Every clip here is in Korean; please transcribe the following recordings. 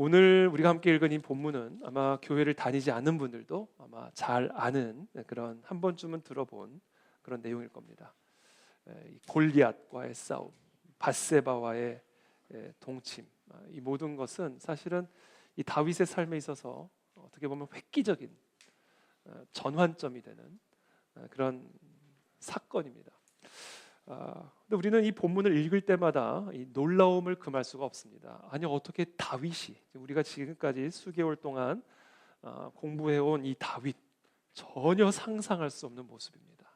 오늘 우리가 함께 읽은 이 본문은 아마 교회를 다니지 않는 분들도 아마 잘 아는 그런 한 번쯤은 들어본 그런 내용일 겁니다. 이 골리앗과의 싸움, 밧세바와의 동침, 이 모든 것은 사실은 이 다윗의 삶에 있어서 어떻게 보면 획기적인 전환점이 되는 그런 사건입니다. 근데 우리는 이 본문을 읽을 때마다 이 놀라움을 금할 수가 없습니다. 아니 어떻게 다윗이, 우리가 지금까지 수개월 동안 공부해온 이 다윗, 전혀 상상할 수 없는 모습입니다.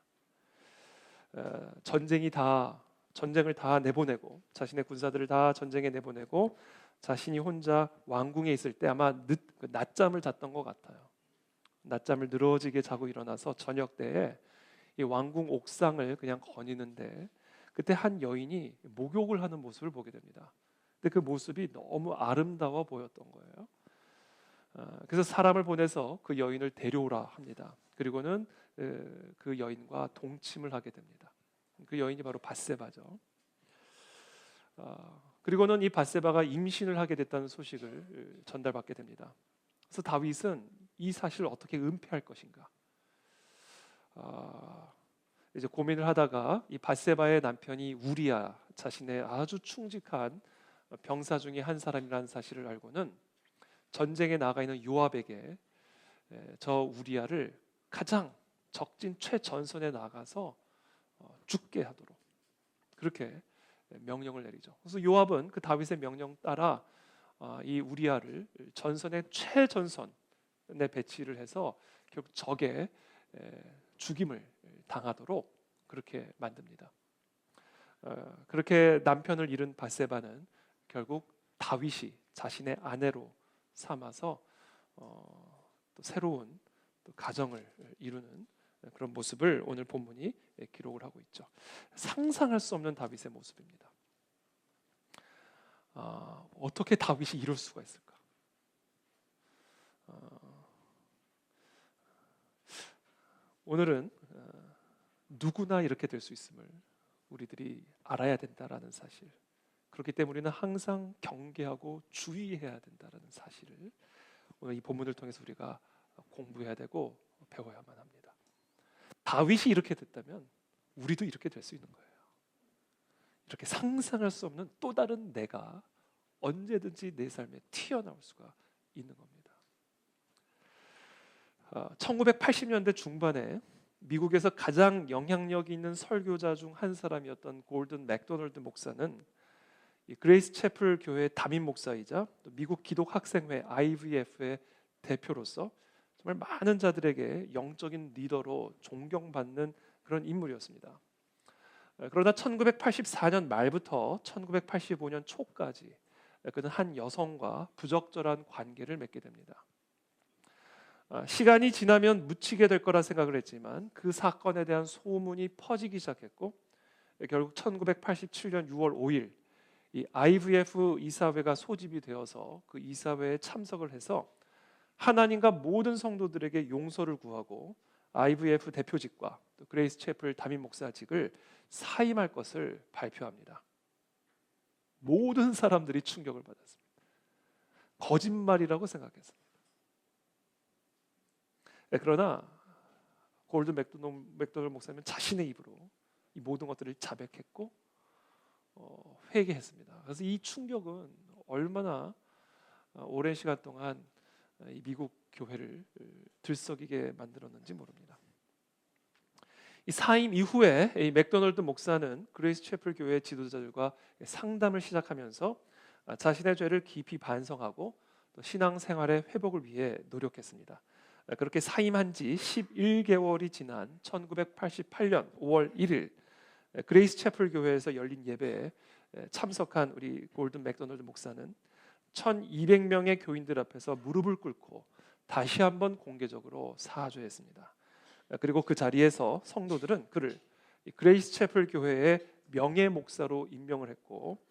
전쟁을 다 내보내고 자신의 군사들을 다 전쟁에 내보내고 자신이 혼자 왕궁에 있을 때 아마 낮잠을 잤던 것 같아요. 낮잠을 늘어지게 자고 일어나서 저녁 때에 이 왕궁 옥상을 그냥 거니는데 그때 한 여인이 목욕을 하는 모습을 보게 됩니다. 근데 그 모습이 너무 아름다워 보였던 거예요. 그래서 사람을 보내서 그 여인을 데려오라 합니다. 그리고는 그 여인과 동침을 하게 됩니다. 그 여인이 바로 밧세바죠. 그리고는 이 밧세바가 임신을 하게 됐다는 소식을 전달받게 됩니다. 그래서 다윗은 이 사실을 어떻게 은폐할 것인가? 이제 고민을 하다가 이 밧세바의 남편이 우리야, 자신의 아주 충직한 병사 중에 한 사람이라는 사실을 알고는 전쟁에 나가 있는 요압에게 저 우리야를 가장 적진 최전선에 나가서 죽게 하도록 그렇게 명령을 내리죠. 그래서 요압은 그 다윗의 명령 따라 이 우리야를 전선의 최전선에 배치를 해서 결국 적의 죽임을 당하도록 그렇게 만듭니다. 그렇게 남편을 잃은 밧세바는 결국 다윗이 자신의 아내로 삼아서 또 새로운 또 가정을 이루는 그런 모습을 오늘 본문이 기록을 하고 있죠. 상상할 수 없는 다윗의 모습입니다. 어떻게 다윗이 이럴 수가 있을까? 오늘은 누구나 이렇게 될 수 있음을 우리들이 알아야 된다라는 사실, 그렇기 때문에 우리는 항상 경계하고 주의해야 된다라는 사실을 오늘 이 본문을 통해서 우리가 공부해야 되고 배워야만 합니다. 다윗이 이렇게 됐다면 우리도 이렇게 될 수 있는 거예요. 이렇게 상상할 수 없는 또 다른 내가 언제든지 내 삶에 튀어나올 수가 있는 겁니다. 1980년대 중반에 미국에서 가장 영향력 있는 설교자 중 한 사람이었던 골든 맥도널드 목사는 이 그레이스 채플 교회의 담임 목사이자 또 미국 기독학생회 IVF의 대표로서 정말 많은 자들에게 영적인 리더로 존경받는 그런 인물이었습니다. 그러나 1984년 말부터 1985년 초까지 그는 한 여성과 부적절한 관계를 맺게 됩니다. 시간이 지나면 묻히게 될 거라 생각을 했지만 그 사건에 대한 소문이 퍼지기 시작했고 결국 1987년 6월 5일 이 IVF 이사회가 소집이 되어서 그 이사회에 참석을 해서 하나님과 모든 성도들에게 용서를 구하고 IVF 대표직과 또 그레이스 채플 담임 목사직을 사임할 것을 발표합니다. 모든 사람들이 충격을 받았습니다. 거짓말이라고 생각했습니다. 그러나 골든 맥도널드 목사님은 자신의 입으로 이 모든 것들을 자백했고 회개했습니다. 그래서 이 충격은 얼마나 오랜 시간 동안 이 미국 교회를 들썩이게 만들었는지 모릅니다. 이 사임 이후에 이 맥도널드 목사는 그레이스 채플 교회 지도자들과 상담을 시작하면서 자신의 죄를 깊이 반성하고 또 신앙 생활의 회복을 위해 노력했습니다. 그렇게 사임한 지 11개월이 지난 1988년 5월 1일 그레이스 채플 교회에서 열린 예배에 참석한 우리 골든 맥도널드 목사는 1200명의 교인들 앞에서 무릎을 꿇고 다시 한번 공개적으로 사죄했습니다. 그리고 그 자리에서 성도들은 그를 그레이스 채플 교회의 명예 목사로 임명을 했고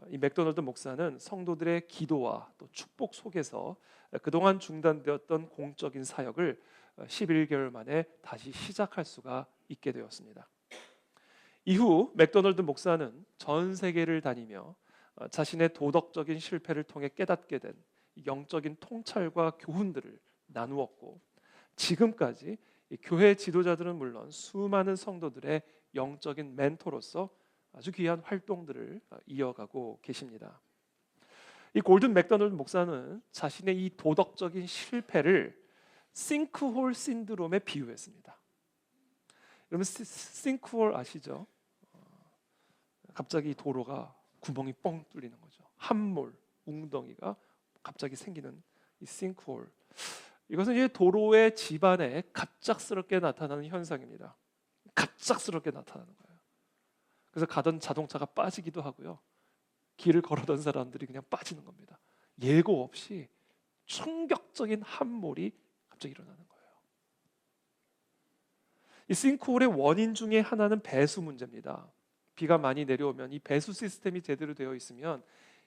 이 맥도널드 목사는 성도들의 기도와 또 축복 속에서 그동안 중단되었던 공적인 사역을 11개월 만에 다시 시작할 수가 있게 되었습니다. 이후 맥도널드 목사는 전 세계를 다니며 자신의 도덕적인 실패를 통해 깨닫게 된 영적인 통찰과 교훈들을 나누었고, 지금까지 이 교회 지도자들은 물론 수많은 성도들의 영적인 멘토로서 아주 귀한 활동들을 이어가고 계십니다. 이 골든 맥도널드 목사는 자신의 이 도덕적인 실패를 싱크홀 신드롬에 비유했습니다. 여러분 싱크홀 아시죠? 갑자기 도로가 구멍이 뻥 뚫리는 거죠. 함몰, 웅덩이가 갑자기 생기는 이 싱크홀. 이것은 이제 도로의 지반에 갑작스럽게 나타나는 현상입니다. 갑작스럽게 나타나는 거예요. 그래서 가던 자동차가 빠지기도 하고요. 길을 걸어던 사람들이 그냥 빠지는 겁니다. 예고 없이 충격적인 함몰이 갑자기 일어나는 거예요. 이 싱크홀의 원인 중에 하나는 배수 문제입니다. 비가 많이 내려오면 이 배수 시스템이 제대로 되어 있으면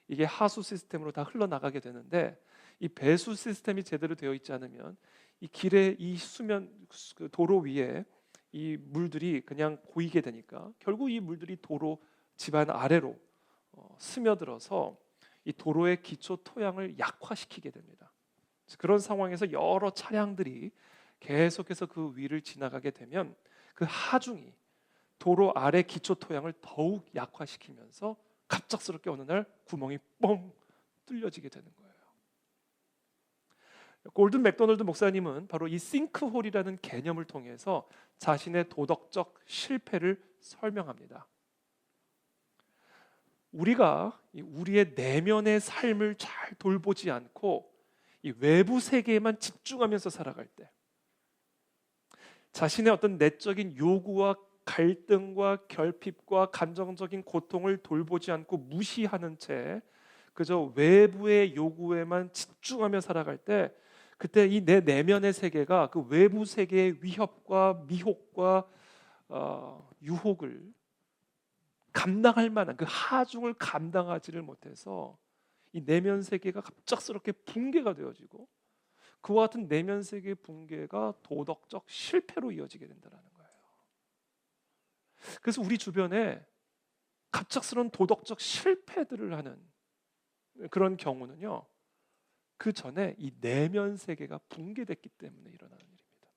이게 하수 시스템으로 다 흘러나가게 되는데, 이 배수 시스템이 제대로 되어 있지 않으면 이 길의 이 수면 도로 위에 이 물들이 그냥 고이게 되니까 결국 이 물들이 도로 지반 아래로 스며들어서 이 도로의 기초 토양을 약화시키게 됩니다. 그런 상황에서 여러 차량들이 계속해서 그 위를 지나가게 되면 그 하중이 도로 아래 기초 토양을 더욱 약화시키면서 갑작스럽게 어느 날 구멍이 뻥 뚫려지게 되는 거예요. 골든 맥도널드 목사님은 바로 이 싱크홀이라는 개념을 통해서 자신의 도덕적 실패를 설명합니다. 우리가 우리의 내면의 삶을 잘 돌보지 않고 이 외부 세계에만 집중하면서 살아갈 때, 자신의 어떤 내적인 요구와 갈등과 결핍과 감정적인 고통을 돌보지 않고 무시하는 채 그저 외부의 요구에만 집중하며 살아갈 때, 그때 이 내 내면의 세계가 그 외부 세계의 위협과 미혹과 유혹을 감당할 만한 그 하중을 감당하지를 못해서 이 내면 세계가 갑작스럽게 붕괴가 되어지고, 그와 같은 내면 세계의 붕괴가 도덕적 실패로 이어지게 된다는 거예요. 그래서 우리 주변에 갑작스러운 도덕적 실패들을 하는 그런 경우는요, 그 전에 이 내면 세계가 붕괴됐기 때문에 일어나는 일입니다.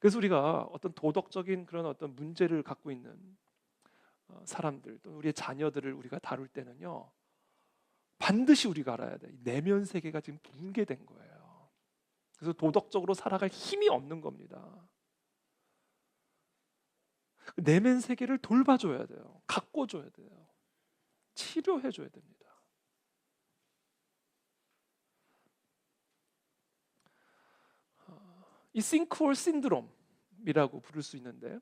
그래서 우리가 어떤 도덕적인 그런 어떤 문제를 갖고 있는 사람들, 또 우리의 자녀들을 우리가 다룰 때는요, 반드시 우리가 알아야 돼. 내면 세계가 지금 붕괴된 거예요. 그래서 도덕적으로 살아갈 힘이 없는 겁니다. 내면 세계를 돌봐줘야 돼요. 가꿔줘야 돼요. 치료해줘야 됩니다. 이 싱크홀 신드롬이라고 부를 수 있는데,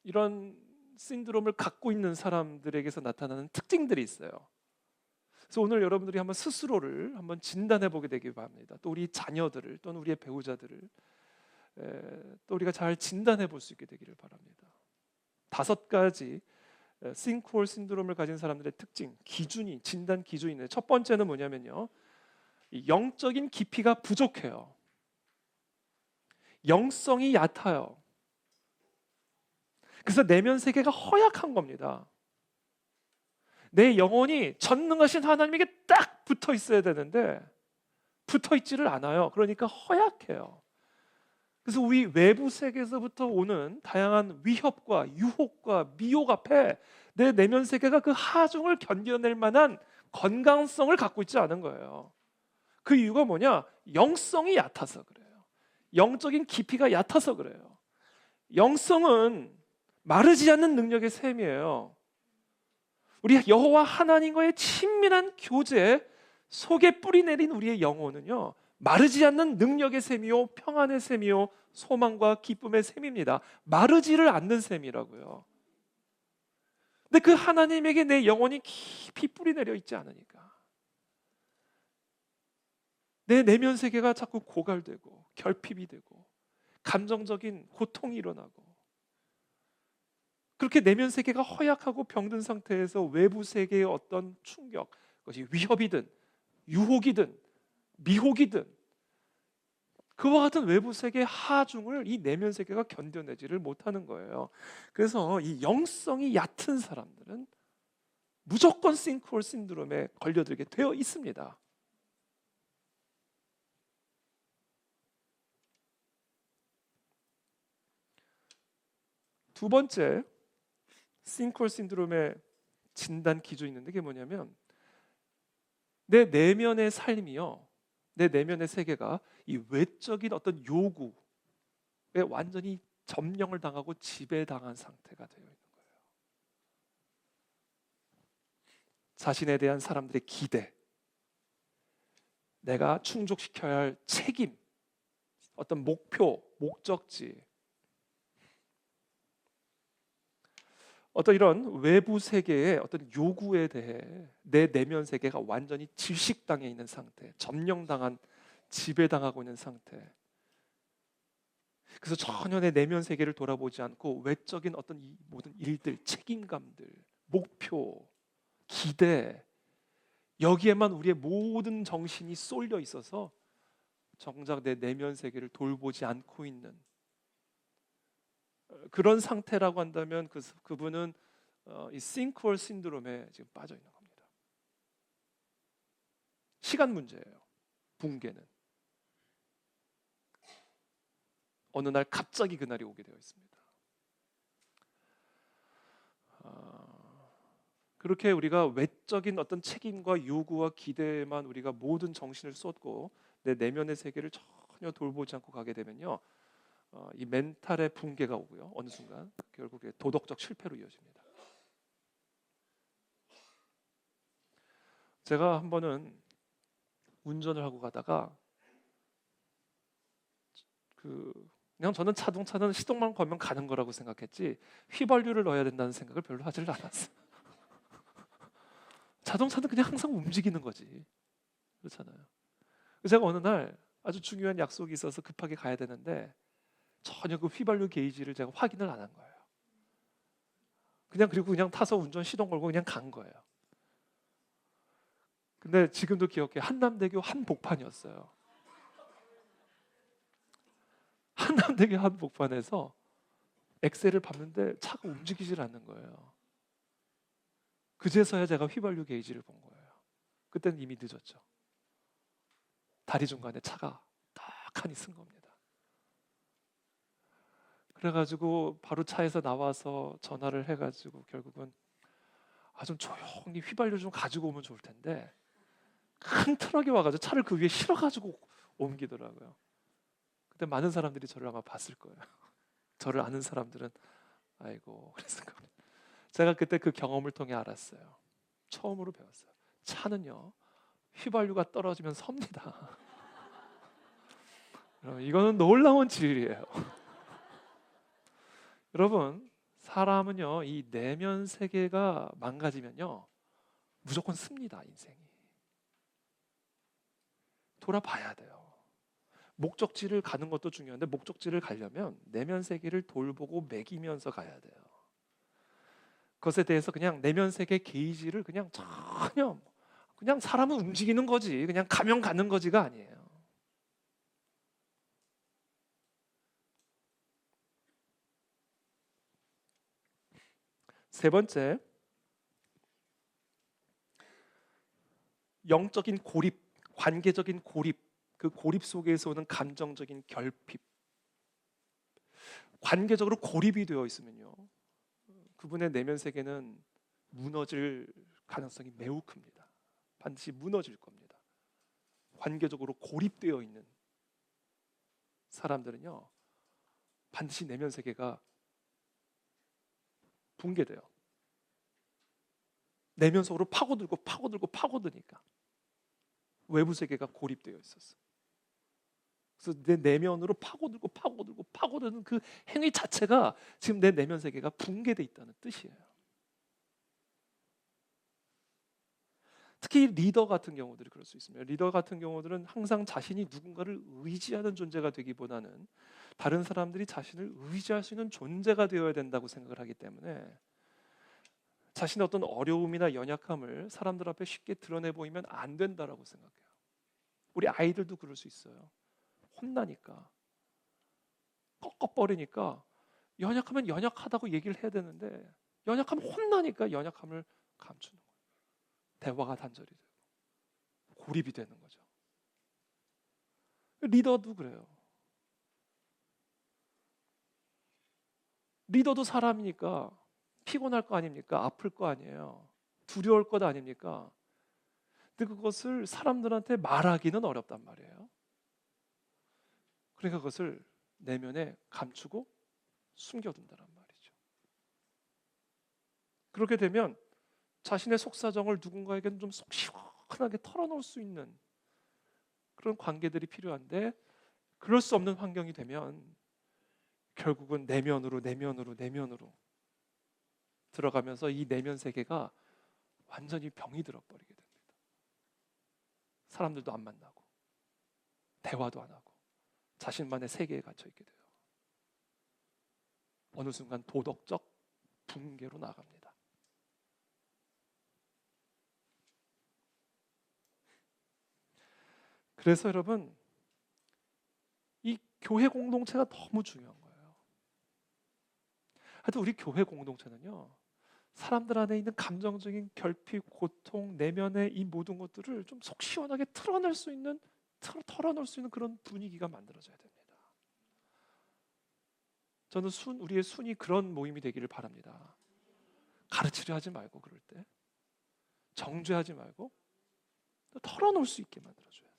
이런 신드롬을 갖고 있는 사람들에게서 나타나는 특징들이 있어요. 그래서 오늘 여러분들이 한번 스스로를 한번 진단해 보게 되길 바랍니다. 또 우리 자녀들을, 또는 우리의 배우자들을 또 우리가 잘 진단해 볼 수 있게 되기를 바랍니다. 5가지 싱크홀 신드롬을 가진 사람들의 특징, 기준이, 진단 기준이 있는데, 첫 번째는 뭐냐면요, 영적인 깊이가 부족해요. 영성이 얕아요. 그래서 내면 세계가 허약한 겁니다. 내 영혼이 전능하신 하나님에게 딱 붙어 있어야 되는데 붙어 있지를 않아요. 그러니까 허약해요. 그래서 우리 외부 세계에서부터 오는 다양한 위협과 유혹과 미혹 앞에 내 내면 세계가 그 하중을 견뎌낼 만한 건강성을 갖고 있지 않은 거예요. 그 이유가 뭐냐? 영성이 얕아서 그래요. 영적인 깊이가 얕아서 그래요. 영성은 마르지 않는 능력의 셈이에요. 우리 여호와 하나님과의 친밀한 교제 속에 뿌리내린 우리의 영혼은요, 마르지 않는 능력의 셈이요, 평안의 셈이요, 소망과 기쁨의 셈입니다. 마르지를 않는 셈이라고요. 근데 그 하나님에게 내 영혼이 깊이 뿌리내려 있지 않으니까 내 내면 세계가 자꾸 고갈되고 결핍이 되고 감정적인 고통이 일어나고, 그렇게 내면 세계가 허약하고 병든 상태에서 외부 세계의 어떤 충격, 그것이 위협이든 유혹이든 미혹이든 그와 같은 외부 세계의 하중을 이 내면 세계가 견뎌내지를 못하는 거예요. 그래서 이 영성이 얕은 사람들은 무조건 싱크홀 신드롬에 걸려들게 되어 있습니다. 두 번째 싱크홀 신드롬의 진단 기준이 있는데 그게 뭐냐면 내 내면의 삶이요, 내 내면의 세계가 이 외적인 어떤 요구에 완전히 점령을 당하고 지배당한 상태가 되어 있는 거예요. 자신에 대한 사람들의 기대, 내가 충족시켜야 할 책임, 어떤 목표, 목적지, 어떤 이런 외부 세계의 어떤 요구에 대해 내 내면 세계가 완전히 질식당해 있는 상태, 점령당한, 지배당하고 있는 상태. 그래서 전혀 내 내면 세계를 돌아보지 않고 외적인 어떤 이 모든 일들, 책임감들, 목표, 기대, 여기에만 우리의 모든 정신이 쏠려 있어서 정작 내 내면 세계를 돌보지 않고 있는 그런 상태라고 한다면 그분은 이 싱크홀 신드롬에 지금 빠져 있는 겁니다. 시간 문제예요. 붕괴는 어느 날 갑자기 그날이 오게 되어 있습니다. 그렇게 우리가 외적인 어떤 책임과 요구와 기대에만 우리가 모든 정신을 쏟고 내 내면의 세계를 전혀 돌보지 않고 가게 되면요, 이 멘탈의 붕괴가 오고요, 어느 순간 결국에 도덕적 실패로 이어집니다. 제가 한 번은 운전을 하고 가다가 그냥 저는 자동차는 시동만 걸면 가는 거라고 생각했지 휘발유를 넣어야 된다는 생각을 별로 하질 않았어요. 자동차는 그냥 항상 움직이는 거지, 그렇잖아요. 제가 어느 날 아주 중요한 약속이 있어서 급하게 가야 되는데 전혀 그 휘발유 게이지를 제가 확인을 안 한 거예요. 그리고 그냥 타서 운전 시동 걸고 그냥 간 거예요. 근데 지금도 기억해. 한남대교 한복판이었어요. 한남대교 한복판에서 엑셀을 밟는데 차가 움직이질 않는 거예요. 그제서야 제가 휘발유 게이지를 본 거예요. 그때는 이미 늦었죠. 다리 중간에 차가 딱하니 쓴 겁니다. 그래가지고 바로 차에서 나와서 전화를 해가지고 결국은 좀 조용히 휘발유 좀 가지고 오면 좋을 텐데 큰 트럭이 와가지고 차를 그 위에 실어가지고 옮기더라고요. 그때 많은 사람들이 저를 아마 봤을 거예요. 저를 아는 사람들은 아이고 그랬을 겁니다. 제가 그때 그 경험을 통해 알았어요. 처음으로 배웠어요. 차는요, 휘발유가 떨어지면 섭니다. 여러분, 이거는 놀라운 진리예요. 여러분, 사람은요, 이 내면 세계가 망가지면요 무조건 씁니다. 인생이 돌아봐야 돼요. 목적지를 가는 것도 중요한데 목적지를 가려면 내면 세계를 돌보고 매기면서 가야 돼요. 그것에 대해서 그냥 내면 세계 게이지를 그냥 전혀 그냥 사람은 움직이는 거지 그냥 가면 가는 거지가 아니에요. 세 번째, 영적인 고립, 관계적인 고립, 그 고립 속에서 오는 감정적인 결핍. 관계적으로 고립이 되어 있으면요, 그분의 내면 세계는 무너질 가능성이 매우 큽니다. 반드시 무너질 겁니다. 관계적으로 고립되어 있는 사람들은요, 반드시 내면 세계가 붕괴돼요. 내면 속으로 파고들고 파고들고 파고드니까 외부 세계가 고립되어 있었어. 그래서 내 내면으로 파고들고 파고들고 파고드는 그 행위 자체가 지금 내 내면 세계가 붕괴돼 있다는 뜻이에요. 특히 리더 같은 경우들이 그럴 수 있습니다. 리더 같은 경우들은 항상 자신이 누군가를 의지하는 존재가 되기보다는 다른 사람들이 자신을 의지할 수 있는 존재가 되어야 된다고 생각을 하기 때문에 자신의 어떤 어려움이나 연약함을 사람들 앞에 쉽게 드러내 보이면 안 된다라고 생각해요. 우리 아이들도 그럴 수 있어요. 혼나니까, 꺾어버리니까 연약하면 연약하다고 얘기를 해야 되는데 연약하면 혼나니까 연약함을 감추는 거예요. 대화가 단절이 되고 고립이 되는 거죠. 리더도 그래요. 리더도 사람이니까 피곤할 거 아닙니까? 아플 거 아니에요. 두려울 것 아닙니까? 근데 그것을 사람들한테 말하기는 어렵단 말이에요. 그러니까 그것을 내면에 감추고 숨겨둔다란 말이죠. 그렇게 되면 자신의 속사정을 누군가에게는 좀 속 시원하게 털어놓을 수 있는 그런 관계들이 필요한데, 그럴 수 없는 환경이 되면 결국은 내면으로 들어가면서 이 내면 세계가 완전히 병이 들어버리게 됩니다. 사람들도 안 만나고 대화도 안 하고 자신만의 세계에 갇혀 있게 돼요. 어느 순간 도덕적 붕괴로 나갑니다. 그래서 여러분, 이 교회 공동체가 너무 중요한 거예요. 하여튼 우리 교회 공동체는요, 사람들 안에 있는 감정적인 결핍, 고통, 내면의 이 모든 것들을 좀 속 시원하게 털어놓을 수 있는 그런 분위기가 만들어져야 됩니다. 저는 우리의 순이 그런 모임이 되기를 바랍니다. 가르치려 하지 말고, 그럴 때 정죄하지 말고 털어놓을 수 있게 만들어줘야 돼요.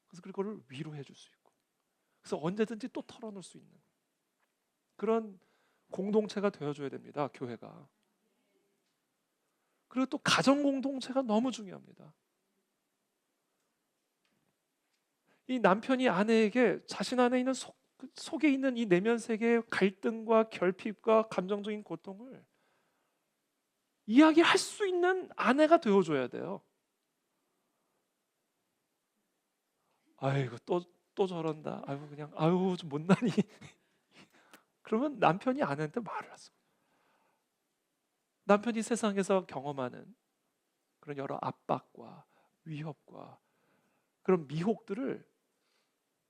그래서 그걸 위로해 줄 수 있고, 그래서 언제든지 또 털어놓을 수 있는 그런 공동체가 되어줘야 됩니다, 교회가. 그리고 또 가정 공동체가 너무 중요합니다. 이 남편이 아내에게 자신 안에 있는 속에 있는 이 내면 세계의 갈등과 결핍과 감정적인 고통을 이야기할 수 있는 아내가 되어줘야 돼요. 아이고 또 저런다. 아이고 그냥 아유 좀 못나니. 그러면 남편이 아내한테 말을 하죠. 남편이 세상에서 경험하는 그런 여러 압박과 위협과 그런 미혹들을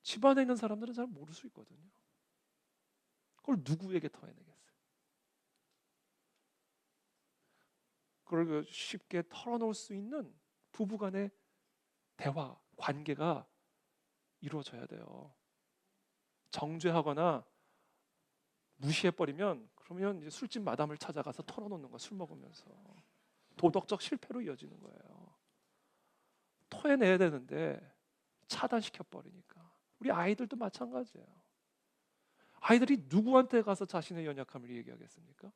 집안에 있는 사람들은 잘 모를 수 있거든요. 그걸 누구에게 터내겠어요? 그걸 쉽게 털어놓을 수 있는 부부간의 대화, 관계가 이루어져야 돼요. 정죄하거나 무시해버리면 그러면 이제 술집 마담을 찾아가서 털어놓는 거야, 술 먹으면서. 도덕적 실패로 이어지는 거예요. 토해내야 되는데 차단시켜버리니까. 우리 아이들도 마찬가지예요. 아이들이 누구한테 가서 자신의 연약함을 얘기하겠습니까?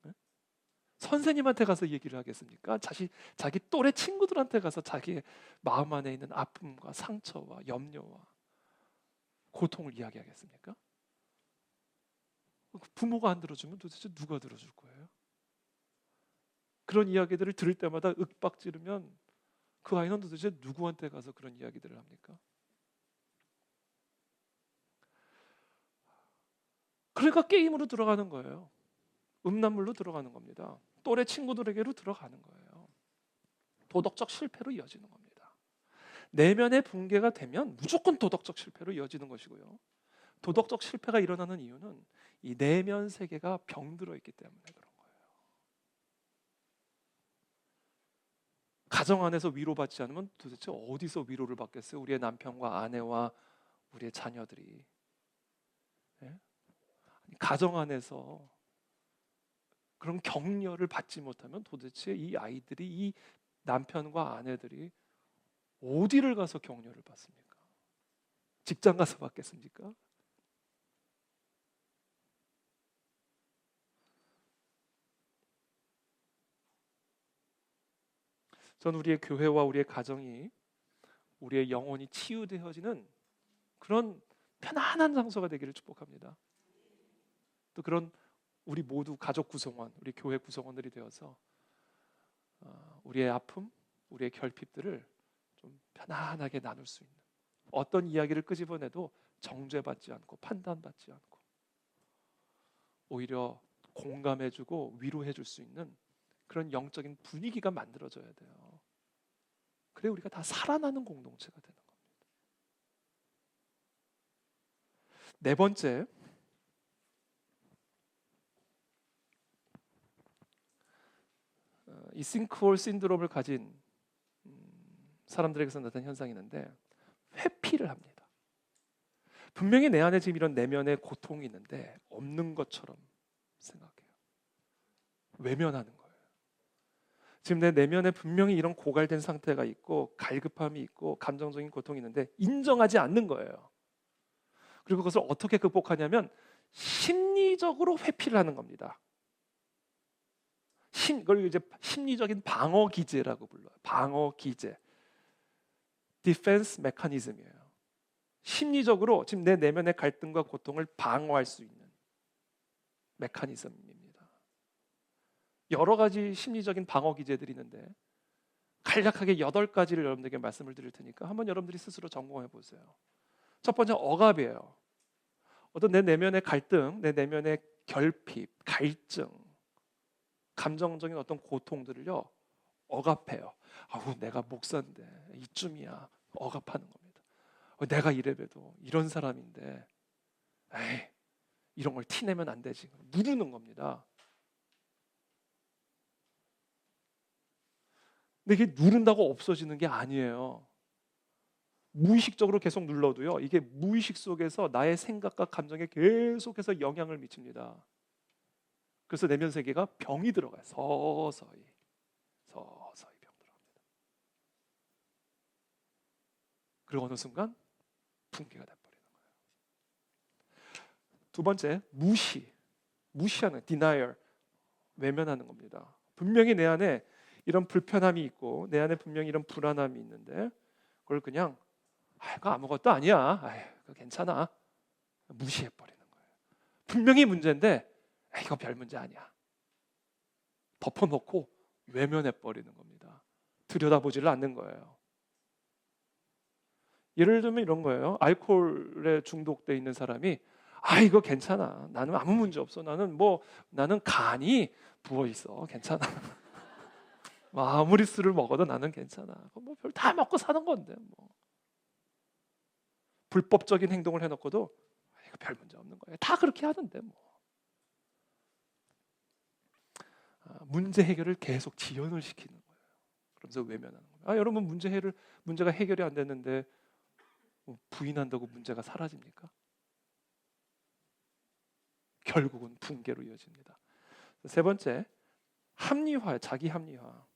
네? 선생님한테 가서 얘기를 하겠습니까? 자기 또래 친구들한테 가서 자기의 마음 안에 있는 아픔과 상처와 염려와 고통을 이야기하겠습니까? 부모가 안 들어주면 도대체 누가 들어줄 거예요? 그런 이야기들을 들을 때마다 윽박지르면 그 아이는 도대체 누구한테 가서 그런 이야기들을 합니까? 그러니까 게임으로 들어가는 거예요. 음란물로 들어가는 겁니다. 또래 친구들에게로 들어가는 거예요. 도덕적 실패로 이어지는 겁니다. 내면의 붕괴가 되면 무조건 도덕적 실패로 이어지는 것이고요. 도덕적 실패가 일어나는 이유는 이 내면 세계가 병들어 있기 때문에 그런 거예요. 가정 안에서 위로받지 않으면 도대체 어디서 위로를 받겠어요? 우리의 남편과 아내와 우리의 자녀들이. 예? 가정 안에서 그런 격려를 받지 못하면 도대체 이 아이들이, 이 남편과 아내들이 어디를 가서 격려를 받습니까? 직장 가서 받겠습니까? 전 우리의 교회와 우리의 가정이 우리의 영혼이 치유되어지는 그런 편안한 장소가 되기를 축복합니다. 또 그런 우리 모두 가족 구성원, 우리 교회 구성원들이 되어서 우리의 아픔, 우리의 결핍들을 좀 편안하게 나눌 수 있는, 어떤 이야기를 끄집어내도 정죄받지 않고 판단받지 않고 오히려 공감해주고 위로해줄 수 있는 그런 영적인 분위기가 만들어져야 돼요. 그래 우리가 다 살아나는 공동체가 되는 겁니다. 네 번째, 이 싱크홀 신드롬을 가진 사람들에게서 나타나는 현상이 있는데 회피를 합니다. 분명히 내 안에 지금 이런 내면의 고통이 있는데 없는 것처럼 생각해요. 외면하는 거예요. 지금 내 내면에 분명히 이런 고갈된 상태가 있고 갈급함이 있고 감정적인 고통이 있는데 인정하지 않는 거예요. 그리고 그것을 어떻게 극복하냐면 심리적으로 회피를 하는 겁니다. 그걸 이제 심리적인 방어 기제라고 불러요. 방어 기제. 디펜스 메커니즘이에요. 심리적으로 지금 내 내면의 갈등과 고통을 방어할 수 있는 메커니즘입니다. 여러 가지 심리적인 방어 기제들이 있는데 간략하게 8가지를 여러분들에게 말씀을 드릴 테니까 한번 여러분들이 스스로 점검해 보세요. 첫 번째 억압이에요. 어떤 내 내면의 갈등, 내 내면의 결핍, 갈증, 감정적인 어떤 고통들을요 억압해요. 아우 내가 목사인데 이쯤이야. 억압하는 겁니다. 내가 이래봬도 이런 사람인데 에이 이런 걸 티내면 안 되지. 누르는 겁니다. 근데 이게 누른다고 없어지는 게 아니에요. 무의식적으로 계속 눌러도요. 이게 무의식 속에서 나의 생각과 감정에 계속해서 영향을 미칩니다. 그래서 내면 세계가 병이 들어가요. 서서히 병 들어갑니다. 그리고 어느 순간 붕괴가 돼버리는 거예요. 두 번째, 무시하는 denial, 외면하는 겁니다. 분명히 내 안에 이런 불편함이 있고 내 안에 분명히 이런 불안함이 있는데 그걸 그냥 그거 아무것도 아니야. 그거 괜찮아. 무시해버리는 거예요. 분명히 문제인데 이거 별 문제 아니야. 덮어놓고 외면해버리는 겁니다. 들여다보지를 않는 거예요. 예를 들면 이런 거예요. 알코올에 중독돼 있는 사람이 이거 괜찮아. 나는 아무 문제 없어. 나는 간이 부어 있어. 괜찮아. 아무리 술을 먹어도 나는 괜찮아. 뭐 별 다 먹고 사는 건데 뭐. 불법적인 행동을 해놓고도 이거 별 문제 없는 거예요. 다 그렇게 하는데 뭐. 문제 해결을 계속 지연을 시키는 거예요. 그러면서 외면하는 거예요. 여러분 문제가 해결이 안 됐는데 부인한다고 문제가 사라집니까? 결국은 붕괴로 이어집니다. 세 번째, 자기 합리화.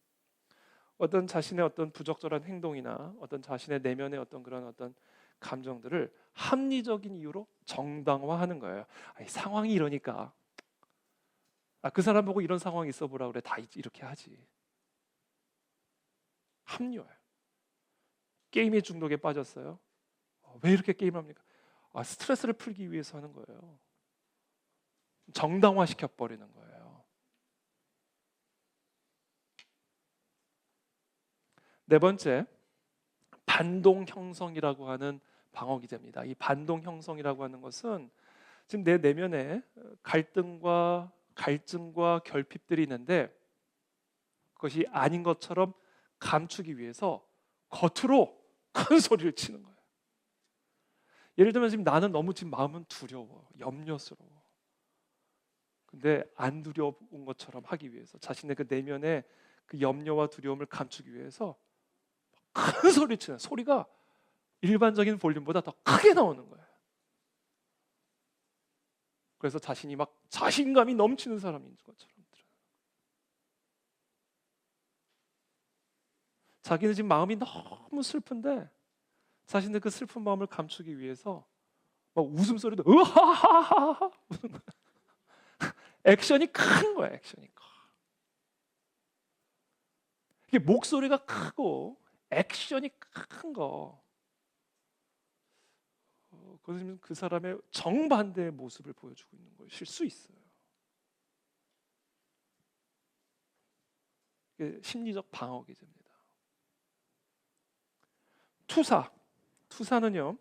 어떤 자신의 어떤 부적절한 행동이나 어떤 자신의 내면의 어떤 그런 어떤 감정들을 합리적인 이유로 정당화하는 거예요. 상황이 이러니까 그 사람 보고 이런 상황이 있어 보라 그래. 다 이렇게 하지. 합리화예요. 게임의 중독에 빠졌어요. 왜 이렇게 게임합니까? 스트레스를 풀기 위해서 하는 거예요. 정당화시켜 버리는 거예요. 네 번째, 반동 형성이라고 하는 방어 기제입니다. 이 반동 형성이라고 하는 것은 지금 내 내면에 갈등과 결핍들이 있는데 그것이 아닌 것처럼 감추기 위해서 겉으로 큰 소리를 치는 거예요. 예를 들면 지금 나는 너무 지금 마음은 두려워, 염려스러워. 근데 안 두려운 것처럼 하기 위해서 자신의 그 내면의 그 염려와 두려움을 감추기 위해서 큰 소리 치는 소리가 일반적인 볼륨보다 더 크게 나오는 거예요. 그래서 자신이 막 자신감이 넘치는 사람인 것처럼 들어요. 자기는 지금 마음이 너무 슬픈데 자신의 그 슬픈 마음을 감추기 위해서 막 웃음소리도 으하하하하 웃는 거예요. 액션이 큰 거예요. 액션이 커. 이게 목소리가 크고 액션이 큰 거. 그것은 그 사람의 정반대의 모습을 보여주고 있는 것일 수 있어요. 이게 심리적 방어 기제입니다. 투사는요.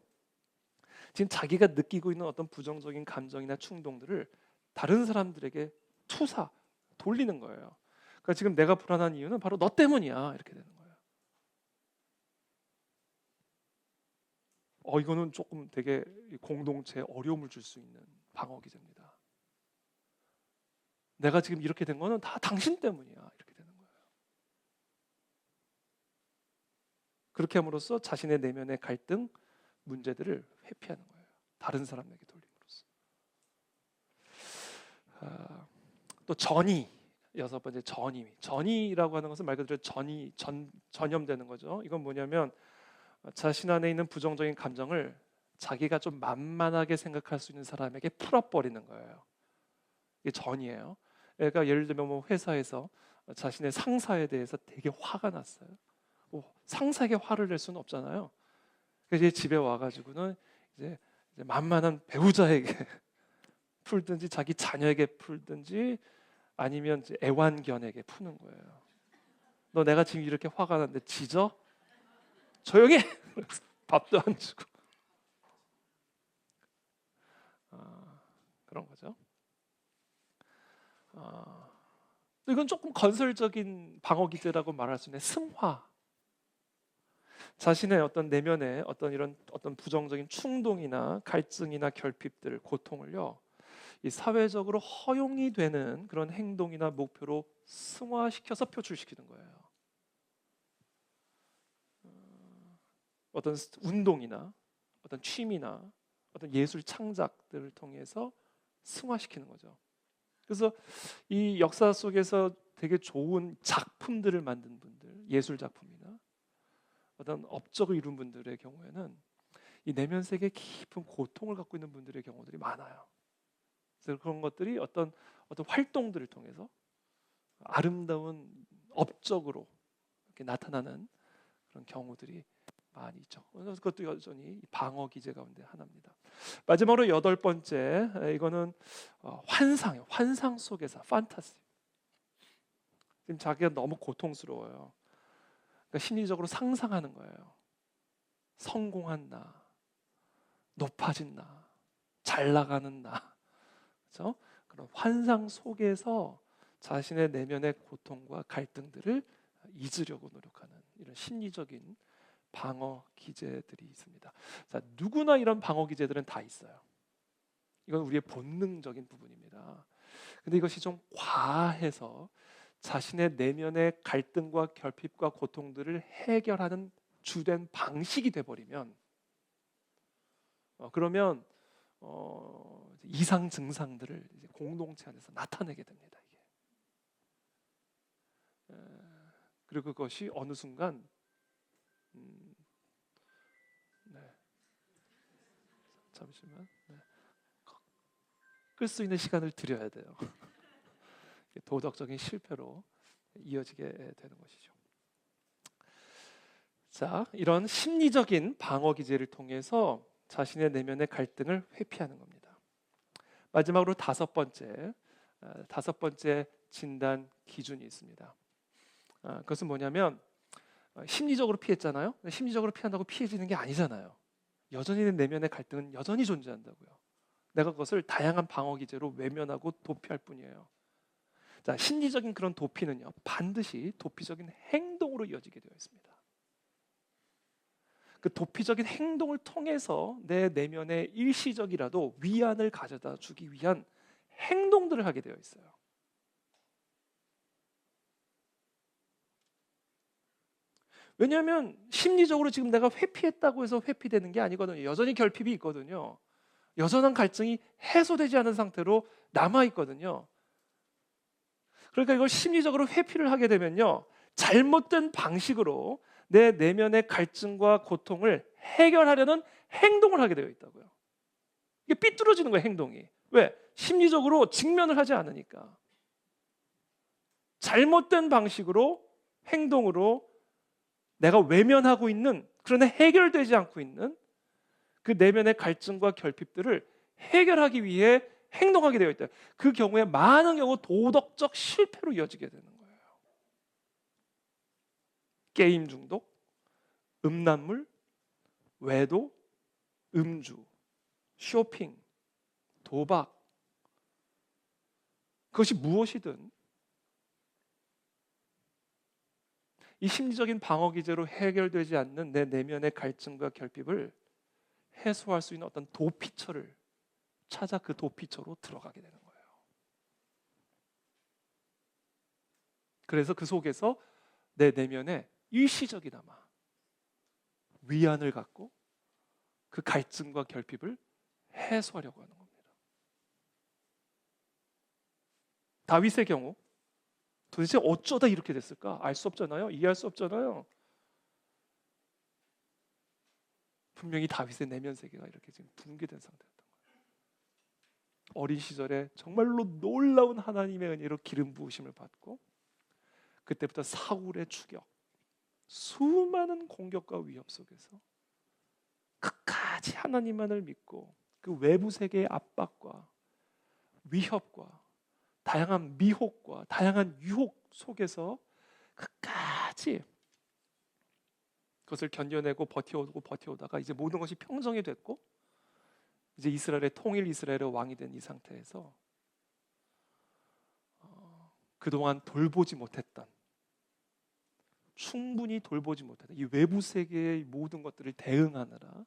지금 자기가 느끼고 있는 어떤 부정적인 감정이나 충동들을 다른 사람들에게 돌리는 거예요. 그러니까 지금 내가 불안한 이유는 바로 너 때문이야. 이렇게 되는 거예요. 이거는 조금 되게 공동체에 어려움을 줄 수 있는 방어 기제입니다. 내가 지금 이렇게 된 거는 다 당신 때문이야. 이렇게 되는 거예요. 그렇게 함으로써 자신의 내면의 갈등, 문제들을 회피하는 거예요. 다른 사람에게 돌림으로써. 또 전이, 여섯 번째 전이라고 하는 것은 말 그대로 전염되는 거죠. 이건 뭐냐면 자신 안에 있는 부정적인 감정을 자기가 좀 만만하게 생각할 수 있는 사람에게 풀어버리는 거예요. 이게 전이에요. 그러니까 예를 들면 뭐 회사에서 자신의 상사에 대해서 되게 화가 났어요. 상사에게 화를 낼 수는 없잖아요. 그래서 이제 집에 와가지고는 이제 만만한 배우자에게 풀든지 자기 자녀에게 풀든지 아니면 이제 애완견에게 푸는 거예요. 너 내가 지금 이렇게 화가 났는데 짖어? 조용히 해! 밥도 안 주고. 그런 거죠. 이건 조금 건설적인 방어 기제라고 말할 수 있는 승화. 자신의 어떤 내면의 어떤 부정적인 충동이나 갈증이나 결핍들, 고통을요, 이 사회적으로 허용이 되는 그런 행동이나 목표로 승화시켜서 표출시키는 거예요. 어떤 운동이나 어떤 취미나 어떤 예술 창작들을 통해서 승화시키는 거죠. 그래서 이 역사 속에서 되게 좋은 작품들을 만든 분들, 예술 작품이나 어떤 업적을 이룬 분들의 경우에는 이 내면 세계에 깊은 고통을 갖고 있는 분들의 경우들이 많아요. 그래서 그런 것들이 어떤 활동들을 통해서 아름다운 업적으로 이렇게 나타나는 그런 경우들이 많이 있죠. 그래서 그것도 여전히 방어 기제 가운데 하나입니다. 마지막으로 여덟 번째, 이거는 환상이에요. 환상 속에서 판타지. 지금 자기가 너무 고통스러워요. 그러니까 심리적으로 상상하는 거예요. 성공한 나, 높아진 나, 잘 나가는 나, 그렇죠? 그런 환상 속에서 자신의 내면의 고통과 갈등들을 잊으려고 노력하는 이런 심리적인 방어 기제들이 있습니다. 자, 누구나 이런 방어 기제들은 다 있어요. 이건 우리의 본능적인 부분입니다. 근데 이것이 좀 과해서 자신의 내면의 갈등과 결핍과 고통들을 해결하는 주된 방식이 돼버리면 그러면 이상 증상들을 이제 공동체 안에서 나타내게 됩니다. 이게. 그리고 그것이 어느 순간 네. 잠시만. 네. 끌 수 있는 시간을 드려야 돼요. 도덕적인 실패로 이어지게 되는 것이죠. 자, 이런 심리적인 방어 기제를 통해서 자신의 내면의 갈등을 회피하는 겁니다. 마지막으로 다섯 번째 진단 기준이 있습니다. 그것은 뭐냐면 심리적으로 피했잖아요. 심리적으로 피한다고 피해지는 게 아니잖아요. 여전히 내면의 갈등은 여전히 존재한다고요. 내가 그것을 다양한 방어 기제로 외면하고 도피할 뿐이에요. 자, 심리적인 그런 도피는요, 반드시 도피적인 행동으로 이어지게 되어 있습니다. 그 도피적인 행동을 통해서 내 내면에 일시적이라도 위안을 가져다 주기 위한 행동들을 하게 되어 있어요. 왜냐하면 심리적으로 지금 내가 회피했다고 해서 회피되는 게 아니거든요. 여전히 결핍이 있거든요. 여전한 갈증이 해소되지 않은 상태로 남아 있거든요. 그러니까 이걸 심리적으로 회피를 하게 되면요, 잘못된 방식으로 내 내면의 갈증과 고통을 해결하려는 행동을 하게 되어 있다고요. 이게 삐뚤어지는 거예요, 행동이. 왜? 심리적으로 직면을 하지 않으니까. 잘못된 방식으로, 행동으로 내가 외면하고 있는, 그러나 해결되지 않고 있는 그 내면의 갈증과 결핍들을 해결하기 위해 행동하게 되어 있다. 그 경우에 많은 경우 도덕적 실패로 이어지게 되는 거예요. 게임 중독, 음란물, 외도, 음주, 쇼핑, 도박, 그것이 무엇이든 이 심리적인 방어 기제로 해결되지 않는 내 내면의 갈증과 결핍을 해소할 수 있는 어떤 도피처를 찾아 그 도피처로 들어가게 되는 거예요. 그래서 그 속에서 내 내면에 일시적이나마 위안을 갖고 그 갈증과 결핍을 해소하려고 하는 겁니다. 다윗의 경우 도대체 어쩌다 이렇게 됐을까? 알 수 없잖아요. 이해할 수 없잖아요. 분명히 다윗의 내면 세계가 이렇게 지금 붕괴된 상태였던 거예요. 어린 시절에 정말로 놀라운 하나님의 은혜로 기름 부으심을 받고 그때부터 사울의 추격, 수많은 공격과 위협 속에서 끝까지 하나님만을 믿고 그 외부 세계의 압박과 위협과 다양한 미혹과 다양한 유혹 속에서 끝까지 그것을 견뎌내고 버텨오다가 이제 모든 것이 평정이 됐고 이제 이스라엘의 통일 이스라엘의 왕이 된 이 상태에서 그동안 돌보지 못했던 충분히 돌보지 못했던 이 외부 세계의 모든 것들을 대응하느라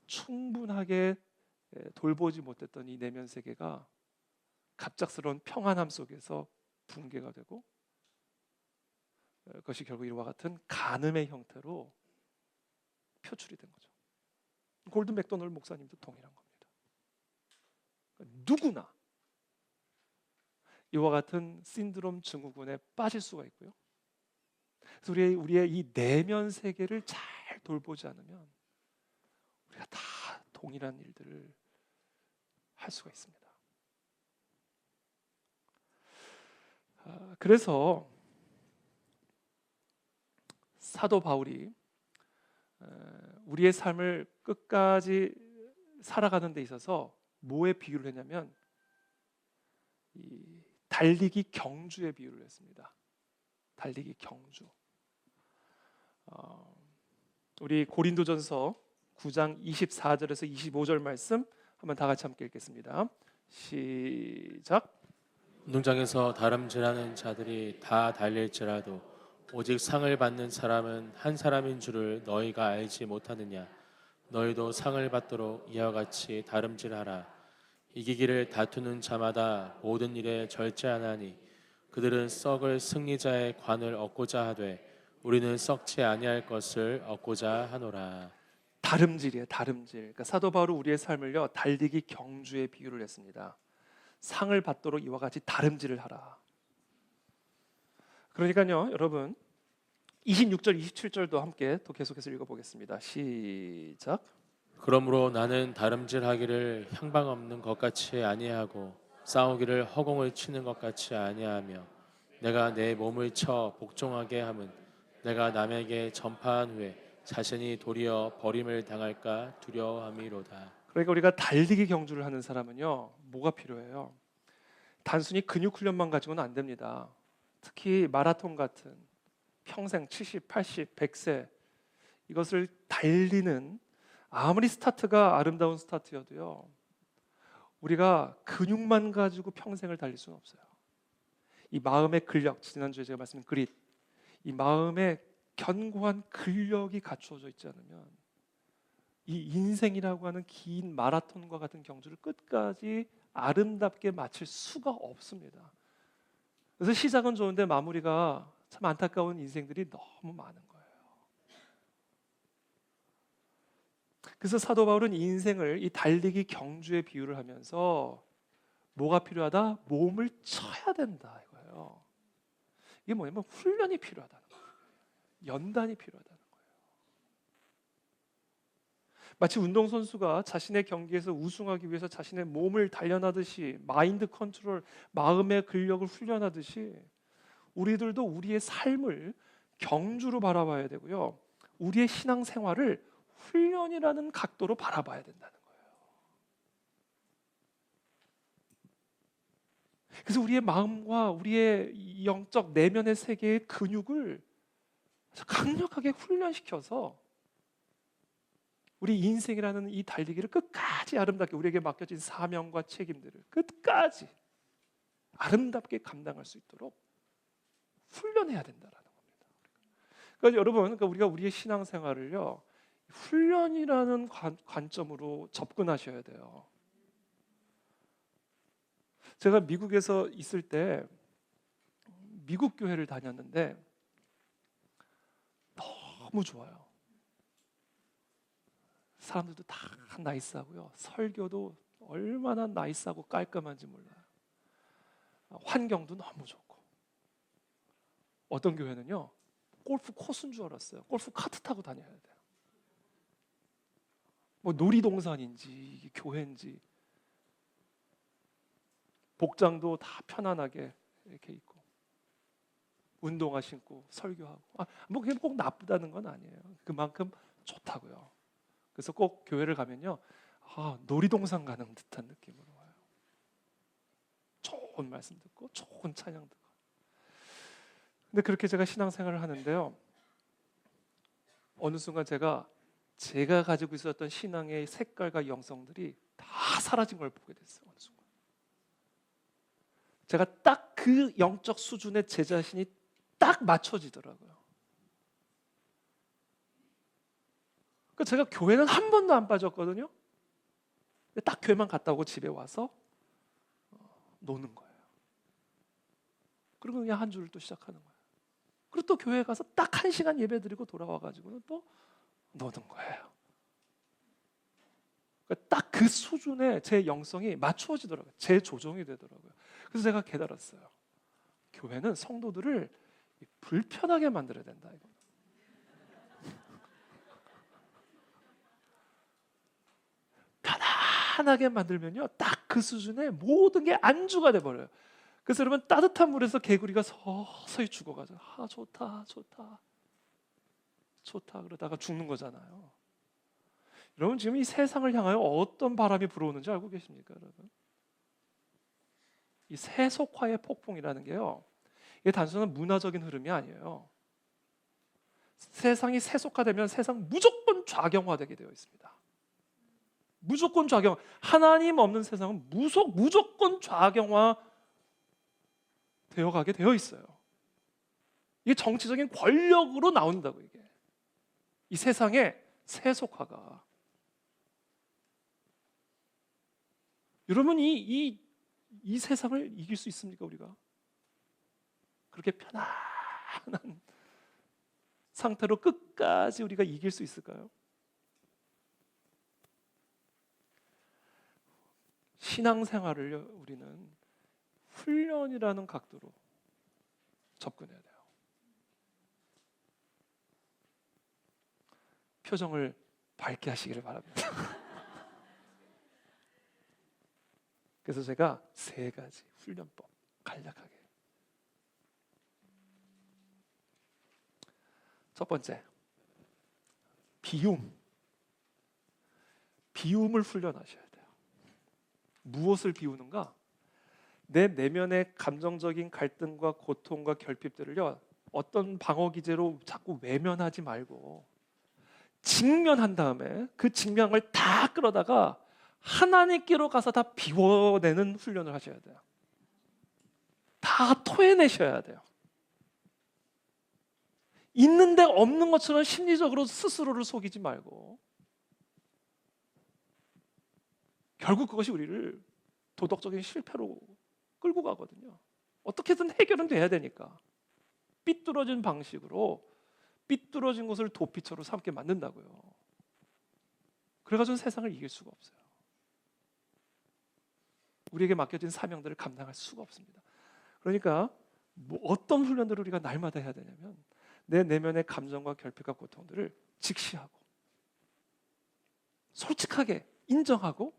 충분하게 돌보지 못했던 이 내면 세계가 갑작스러운 평안함 속에서 붕괴가 되고 그것이 결국 이와 같은 간음의 형태로 표출이 된 거죠. 골든 맥도널드 목사님도 동일한 겁니다. 누구나 이와 같은 신드롬 증후군에 빠질 수가 있고요. 그래서 우리의 이 내면 세계를 잘 돌보지 않으면 우리가 다 동일한 일들을 할 수가 있습니다. 그래서 사도 바울이 우리의 삶을 끝까지 살아가는 데 있어서 뭐에 비유를 했냐면 이 달리기 경주에 비유를 했습니다. 달리기 경주. 우리 고린도전서 9장 24절에서 25절 말씀 한번 다 같이 함께 읽겠습니다. 시작. 운동장에서 다름질하는 자들이 다 달릴지라도 오직 상을 받는 사람은 한 사람인 줄을 너희가 알지 못하느냐. 너희도 상을 받도록 이와 같이 다름질하라. 이기기를 다투는 자마다 모든 일에 절제하나니 그들은 썩을 승리자의 관을 얻고자 하되 우리는 썩지 아니할 것을 얻고자 하노라. 다름질이에요. 다름질. 그러니까 사도 바울은 우리의 삶을요 달리기 경주에 비유를 했습니다. 상을 받도록 이와 같이 다름질을 하라. 그러니까요, 여러분 26절, 27절도 함께 또 계속해서 읽어보겠습니다. 시작. 그러므로 나는 다름질하기를 향방 없는 것 같이 아니하고 싸우기를 허공을 치는 것 같이 아니하며 내가 내 몸을 쳐 복종하게 함은 내가 남에게 전파한 후에 자신이 도리어 버림을 당할까 두려워함이로다. 그러니까 우리가 달리기 경주를 하는 사람은요 뭐가 필요해요? 단순히 근육 훈련만 가지고는 안 됩니다. 특히 마라톤 같은 평생 70, 80, 100세 이것을 달리는 아무리 스타트가 아름다운 스타트여도요 우리가 근육만 가지고 평생을 달릴 수는 없어요. 이 마음의 근력, 지난주에 제가 말씀드린 그릿, 이 마음의 견고한 근력이 갖추어져 있지 않으면 이 인생이라고 하는 긴 마라톤과 같은 경주를 끝까지 아름답게 마칠 수가 없습니다. 그래서 시작은 좋은데 마무리가 참 안타까운 인생들이 너무 많은 거예요. 그래서 사도 바울은 인생을 이 달리기 경주에 비유를 하면서 뭐가 필요하다? 몸을 쳐야 된다 이거예요. 이게 뭐냐면 훈련이 필요하다는 거예요. 연단이 필요하다는 거예요. 마치 운동선수가 자신의 경기에서 우승하기 위해서 자신의 몸을 단련하듯이 마인드 컨트롤, 마음의 근력을 훈련하듯이 우리들도 우리의 삶을 경주로 바라봐야 되고요. 우리의 신앙생활을 훈련이라는 각도로 바라봐야 된다는 거예요. 그래서 우리의 마음과 우리의 영적 내면의 세계의 근육을 강력하게 훈련시켜서 우리 인생이라는 이 달리기를 끝까지 아름답게 우리에게 맡겨진 사명과 책임들을 끝까지 아름답게 감당할 수 있도록 훈련해야 된다라는 겁니다. 그러니까 여러분, 우리가 우리의 신앙생활을요 훈련이라는 관점으로 접근하셔야 돼요. 제가 미국에서 있을 때 미국 교회를 다녔는데 너무 좋아요. 사람들도 다 나이스하고요. 설교도 얼마나 나이스하고 깔끔한지 몰라요. 환경도 너무 좋고. 어떤 교회는요, 골프 코스인 줄 알았어요. 골프 카트 타고 다녀야 돼요. 뭐 놀이동산인지 교회인지 복장도 다 편안하게 이렇게 입고 운동화 신고 설교하고, 뭐 그게 꼭 나쁘다는 건 아니에요. 그만큼 좋다고요. 그래서 꼭 교회를 가면요, 놀이동산 가는 듯한 느낌으로 와요. 좋은 말씀 듣고 좋은 찬양 듣고. 근데 그렇게 제가 신앙생활을 하는데요, 어느 순간 제가 가지고 있었던 신앙의 색깔과 영성들이 다 사라진 걸 보게 됐어요. 어느 순간 제가 딱 그 영적 수준에 제 자신이 딱 맞춰지더라고요. 그러니까 제가 교회는 한 번도 안 빠졌거든요. 근데 딱 교회만 갔다 오고 집에 와서 노는 거예요. 그리고 그냥 한 주를 또 시작하는 거예요. 그리고 또 교회 가서 딱 1시간 예배 드리고 돌아와가지고는 또 노는 거예요. 그러니까 딱 그 수준에 제 영성이 맞추어지더라고요. 제 조정이 되더라고요. 그래서 제가 깨달았어요. 교회는 성도들을 불편하게 만들어야 된다. 이거. 편안하게 만들면요, 딱 그 수준에 모든 게 안주가 돼버려요. 그래서 여러분, 따뜻한 물에서 개구리가 서서히 죽어가죠. 좋다 좋다 좋다 그러다가 죽는 거잖아요. 여러분, 지금 이 세상을 향하여 어떤 바람이 불어오는지 알고 계십니까, 여러분? 이 세속화의 폭풍이라는 게요, 이게 단순한 문화적인 흐름이 아니에요. 세상이 세속화되면 세상 무조건 좌경화되게 되어 있습니다. 무조건 좌경. 하나님 없는 세상은 무조건 좌경화 되어가게 되어 있어요. 이게 정치적인 권력으로 나온다고. 이게 이 세상의 세속화가. 여러분, 이 세상을 이길 수 있습니까, 우리가? 그렇게 편안한 상태로 끝까지 우리가 이길 수 있을까요? 신앙생활을 우리는 훈련이라는 각도로 접근해야 돼요. 표정을 밝게 하시기를 바랍니다. 그래서 제가 3가지 훈련법 간략하게. 첫 번째, 비움을 훈련하셔야 돼요. 무엇을 비우는가? 내 내면의 감정적인 갈등과 고통과 결핍들을요, 어떤 방어 기제로 자꾸 외면하지 말고 직면한 다음에 그 직면을 다 끌어다가 하나님께로 가서 다 비워내는 훈련을 하셔야 돼요. 다 토해내셔야 돼요. 있는데 없는 것처럼 심리적으로 스스로를 속이지 말고, 결국 그것이 우리를 도덕적인 실패로 끌고 가거든요. 어떻게든 해결은 돼야 되니까 삐뚤어진 방식으로 삐뚤어진 것을 도피처로 삼게 만든다고요. 그래가지고 세상을 이길 수가 없어요. 우리에게 맡겨진 사명들을 감당할 수가 없습니다. 그러니까 어떤 훈련들을 우리가 날마다 해야 되냐면, 내 내면의 감정과 결핍과 고통들을 직시하고 솔직하게 인정하고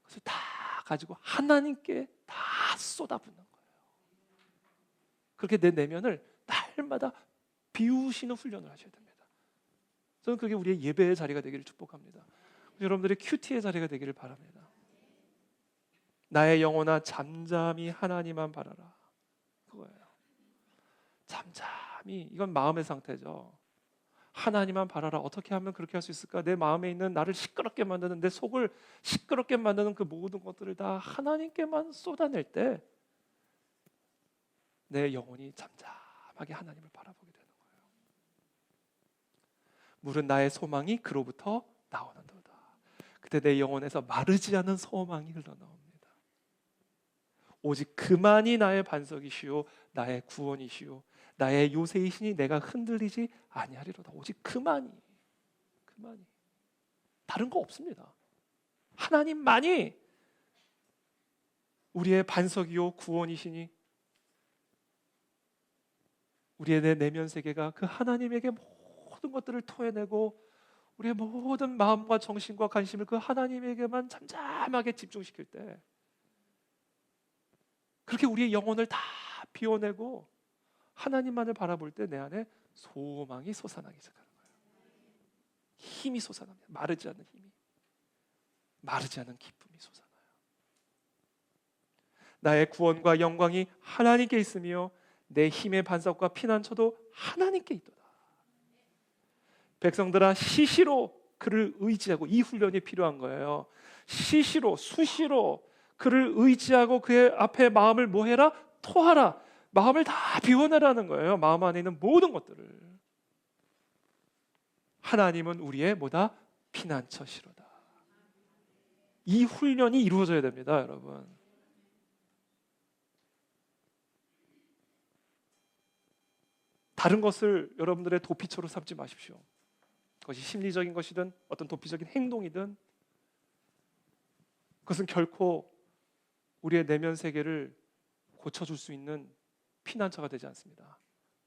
그것을 다 가지고 하나님께 다 쏟아붓는 거예요. 그렇게 내 내면을 날마다 비우시는 훈련을 하셔야 됩니다. 저는 그게 우리의 예배의 자리가 되기를 축복합니다. 여러분들의 큐티의 자리가 되기를 바랍니다. 나의 영혼아 잠잠히 하나님만 바라라. 그거예요. 잠잠히. 이건 마음의 상태죠. 하나님만 바라라. 어떻게 하면 그렇게 할 수 있을까? 내 마음에 있는 나를 시끄럽게 만드는, 내 속을 시끄럽게 만드는 그 모든 것들을 다 하나님께만 쏟아낼 때 내 영혼이 잠잠하게 하나님을 바라보게 되는 거예요. 물은 나의 소망이 그로부터 나오는도다. 그때 내 영혼에서 마르지 않은 소망이 흘러나옵니다. 오직 그만이 나의 반석이시오 나의 구원이시오 나의 요새이시니 내가 흔들리지 아니하리로다. 오직 그만이. 다른 거 없습니다. 하나님만이 우리의 반석이요 구원이시니 우리의 내 내면 세계가 그 하나님에게 모든 것들을 토해내고 우리의 모든 마음과 정신과 관심을 그 하나님에게만 잠잠하게 집중시킬 때, 그렇게 우리의 영혼을 다 비워내고 하나님만을 바라볼 때 내 안에 소망이 솟아나기 시작하는 거예요. 힘이 솟아납니다. 마르지 않는 힘이, 마르지 않는 기쁨이 솟아나요. 나의 구원과 영광이 하나님께 있으며 내 힘의 반석과 피난처도 하나님께 있도다. 백성들아, 시시로 그를 의지하고, 이 훈련이 필요한 거예요. 시시로, 수시로 그를 의지하고 그의 앞에 마음을 뭐 해라? 토하라. 마음을 다 비워내라는 거예요. 마음 안에 있는 모든 것들을. 하나님은 우리의 뭐다? 피난처시로다. 이 훈련이 이루어져야 됩니다, 여러분. 다른 것을 여러분들의 도피처로 삼지 마십시오. 그것이 심리적인 것이든 어떤 도피적인 행동이든 그것은 결코 우리의 내면 세계를 고쳐줄 수 있는 피난처가 되지 않습니다.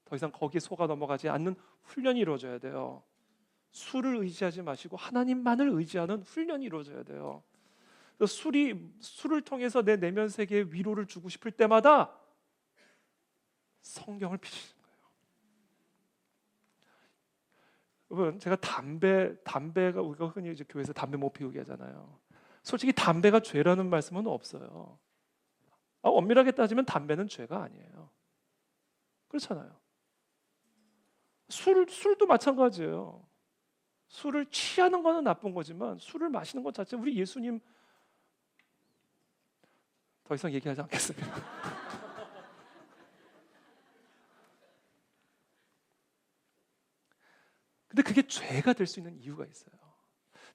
더 이상 거기에 속아 넘어가지 않는 훈련이 이루어져야 돼요. 술을 의지하지 마시고 하나님만을 의지하는 훈련이 이루어져야 돼요. 술을 통해서 내 내면 세계에 위로를 주고 싶을 때마다 성경을 피시는 거예요. 여러분, 제가 담배가, 우리가 흔히 이제 교회에서 담배 못 피우게 하잖아요. 솔직히 담배가 죄라는 말씀은 없어요. 엄밀하게 따지면 담배는 죄가 아니에요. 그렇잖아요. 술도 마찬가지예요. 술을 취하는 거는 나쁜 거지만 술을 마시는 것 자체, 우리 예수님, 더 이상 얘기하지 않겠습니다. 근데 그게 죄가 될 수 있는 이유가 있어요.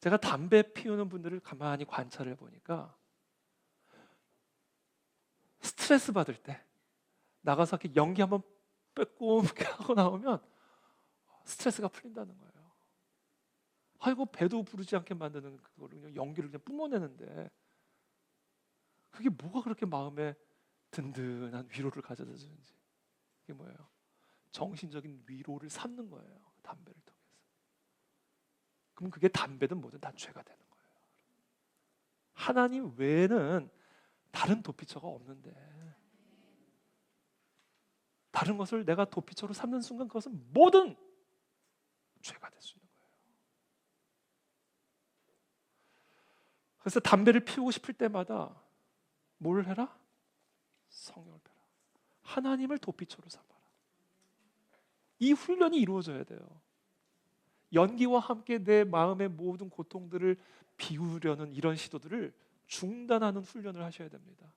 제가 담배 피우는 분들을 가만히 관찰해 보니까 스트레스 받을 때 나가서 이렇게 연기 한번 빼꼼하게 하고 나오면 스트레스가 풀린다는 거예요. 아이고, 배도 부르지 않게 만드는 그거를 그냥 연기를 그냥 뿜어내는데 그게 뭐가 그렇게 마음에 든든한 위로를 가져다 주는지. 이게 뭐예요? 정신적인 위로를 삼는 거예요. 담배를 통해서. 그럼 그게 담배든 뭐든 다 죄가 되는 거예요. 하나님 외에는 다른 도피처가 없는데 다른 것을 내가 도피처로 삼는 순간 그것은 뭐든 죄가 될 수 있는 거예요. 그래서 담배를 피우고 싶을 때마다 뭘 해라? 성령을 펴라. 하나님을 도피처로 삼아라. 이 훈련이 이루어져야 돼요. 연기와 함께 내 마음의 모든 고통들을 비우려는 이런 시도들을 중단하는 훈련을 하셔야 됩니다.